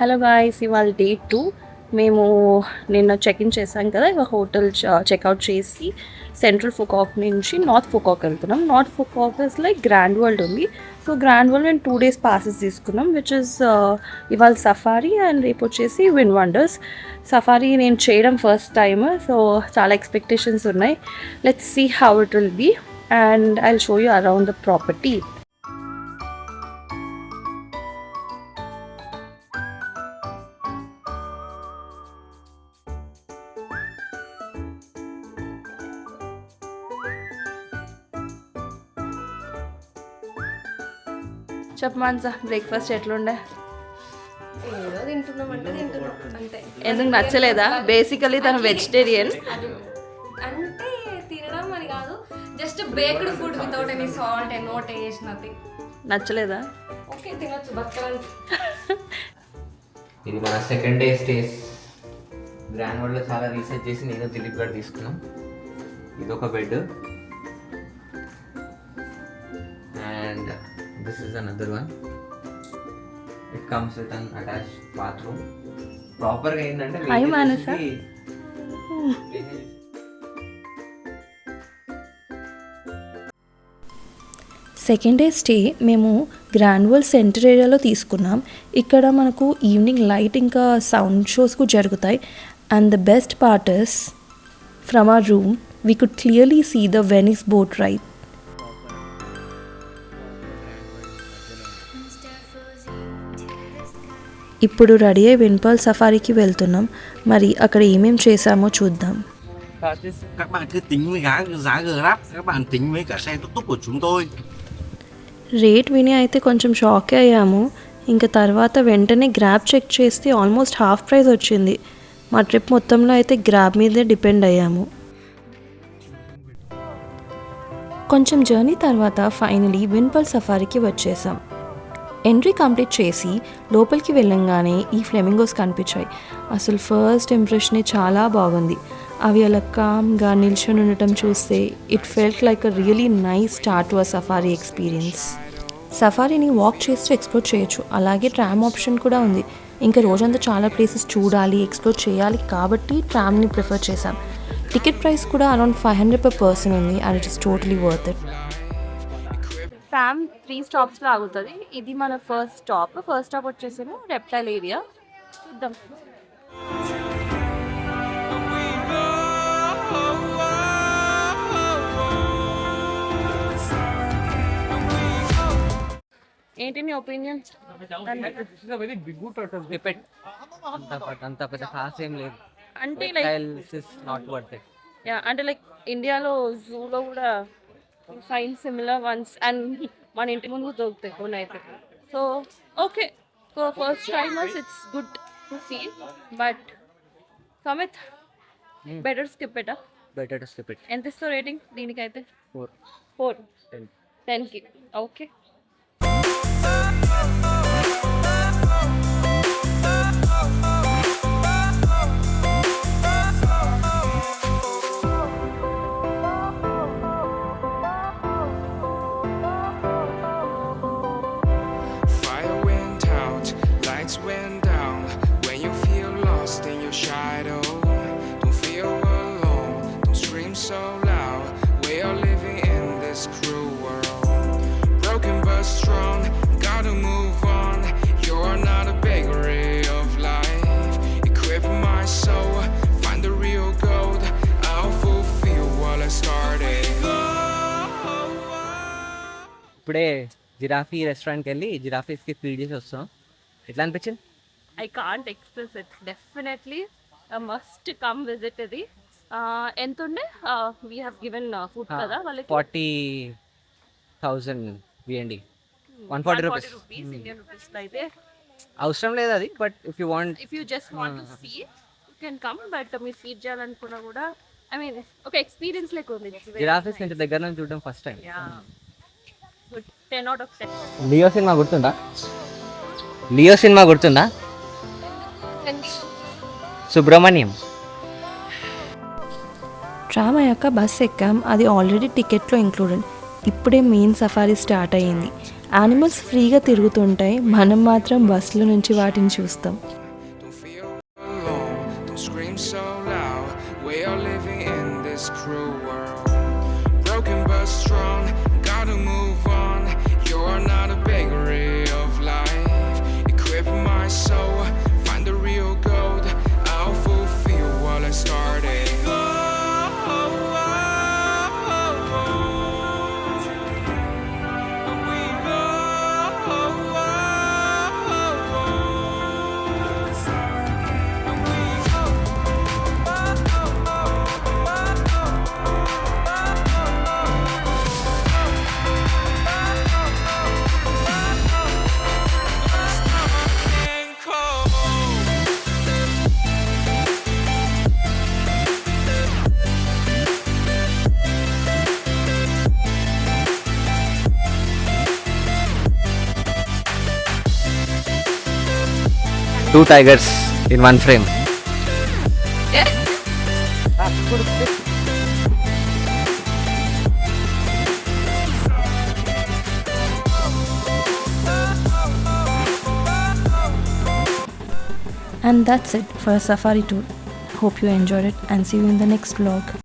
Hello guys, ఇవాళ day 2. మేము నిన్న చెక్ఇన్ చేసాం కదా, ఇక హోటల్ చెక్అవుట్ చేసి సెంట్రల్ ఫుకాక్ నుంచి నార్త్ ఫుకాక్ వెళ్తున్నాం. North Phu Quoc is like Grand World ఉంది. సో గ్రాండ్ వరల్డ్ మేము 2 days పాసెస్ తీసుకున్నాం, విచ్ ఇస్ ఇవాళ సఫారీ అండ్ రేపు వచ్చేసి విన్ వండర్స్. సఫారీ నేను చేయడం ఫస్ట్ టైమ్, సో చాలా ఎక్స్పెక్టేషన్స్ ఉన్నాయి. Let's see how it will be and I will show you around the property. చెప్పమాన్సా, బ్రేక్ఫాస్ట్ ఎట్లుండే? ఏదో తింటున్నామంటే తింటున్నాం అంతే. ఎందుకు నచ్చలేదా? బేసికలీ తను వెజిటేరియన్. అంటే తినడం అని కాదు, just baked food without any salt and no taste nothing. నచ్చలేదా? ఓకే, తినొచ్చు బతకడానికి. ఇది మన సెకండ్ డే స్టేస్. గ్రాండ్ వరల్డ్లో చాలా రీసెర్చ్ చేసి నేను దిలీప్ గారు తీసుకున్నాం. ఇది ఒక bed and this is another one. It comes with an attached bathroom. Proper ga endante hi manasa. Second day stay మేము గ్రాండ్ వరల్డ్ సెంటర్ ఏరియాలో తీసుకున్నాం. ఇక్కడ మనకు ఈవినింగ్ లైట్ ఇంకా సౌండ్ షోస్ కూడా జరుగుతాయి. And the best part is from our room we could clearly see the Venice boat ride. ఇప్పుడు ready అయ్యి విన్పర్ల్ సఫారీకి వెళ్తున్నాం. మరి అక్కడ ఏమేం చేసామో చూద్దాం. Các bạn cứ tính với giá Grab, các bạn tính với cả xe túc túc của chúng tôi. Rate విని అయితే కొంచెం షాక్ అయ్యాము. ఇంకా తర్వాత వెంటనే గ్రాబ్ చెక్ చేస్తే ఆల్మోస్ట్ హాఫ్ ప్రైస్ వచ్చింది. మా ట్రిప్ మొత్తంలో అయితే గ్రాబ్ మీదే డిపెండ్ అయ్యాము. కొంచెం జర్నీ తర్వాత ఫైనలీ విన్పర్ల్ సఫారీకి వచ్చేసాం. ఎంట్రీ కంప్లీట్ చేసి లోపలికి వెళ్ళంగానే ఈ ఫ్లెమింగోస్ కనిపించాయి. అసలు ఫస్ట్ ఇంప్రెషనే చాలా బాగుంది. అవి అలా కామ్గా నిల్చొని ఉండటం చూస్తే it felt like a really nice start to a safari experience. సఫారీని వాక్ చేస్తూ ఎక్స్ప్లోర్ చేయొచ్చు, అలాగే ట్రామ్ ఆప్షన్ కూడా ఉంది. ఇంకా రోజంతా చాలా ప్లేసెస్ చూడాలి, ఎక్స్ప్లోర్ చేయాలి కాబట్టి ట్రామ్ని ప్రిఫర్ చేసాం. టికెట్ ప్రైస్ కూడా అరౌండ్ 500 per person ఉంది and it is totally worth it. Tram 3 stops ఆగుతుంది. ఇది మన ఫస్ట్ స్టాప్ వచ్చేసేమో రెప్టైల్ ఏరియా. చూద్దాం. ఏంటి నీ ఒపీనియన్? అంత పెద్ద ఖాస్ ఏం లేదు. అంటే లైక్ నాట్ వర్త్ ఇట్. అంటే లైక్ ఇండియాలో జూలో కూడా ఫైన్ సిమిలర్ వన్స్ అండ్ మన ఇంటి ముందు దొరుకుతాయి కొన్ని అయితే. So okay, for first timers it's good to see, but somewhat better skip it. ఎంత ఇస్తావు రేటింగ్ దీనికైతే? 4 10కి. Okay. Went down when you feel lost in your shadow. Don't feel alone, don't scream so loud. We are living in this cruel world, broken but strong, gotta move on. You're not a bakery of life. Equip my soul, find the real gold. I'll fulfill what I started. ఇప్పుడే giraffe రెస్టారెంట్కి వెళ్ళి జిరాఫీస్కి feed చేసి వస్తాం. ఎట్లా అనిపించింది? I can't express it. Definitely a must come visit ఇది. ఎంత ఉండే? We have given food కదా వాళ్ళకి 40,000 VND, 140 రూపీస్. Indian rupees అయితే అవసరం లేదు అది, but if you want, if you just want to see you can come, but మీరు ఫీడ్ చేయాలనుకున్నా కూడా I mean ఒక ఎక్స్పీరియన్స్ లెక్క ఉంది. జిరాఫీస్ కొంచెం దగ్గర నుంచి చూడడం first time. Good, 10 out of 10. Leo cinema గుర్తుందా? సుబ్రహ్మణ్యం. ట్రామ్ అయ్యాక బస్ ఎక్కాం. అది ఆల్రెడీ టికెట్లో ఇంక్లూడెడ్. ఇప్పుడే మెయిన్ సఫారీ స్టార్ట్ అయ్యింది. యానిమల్స్ ఫ్రీగా తిరుగుతుంటాయి, మనం మాత్రం బస్సుల నుంచి వాటిని చూస్తాం. Don't feel alone, don't scream so loud. We are living in this cruel world. Broken but strong, gotta move on. You're not a bakery of life. Equip my soul, find the real gold. I'll fulfill what I started. Two tigers in one frame. And that's it for a safari tour. Hope you enjoyed it and see you in the next vlog.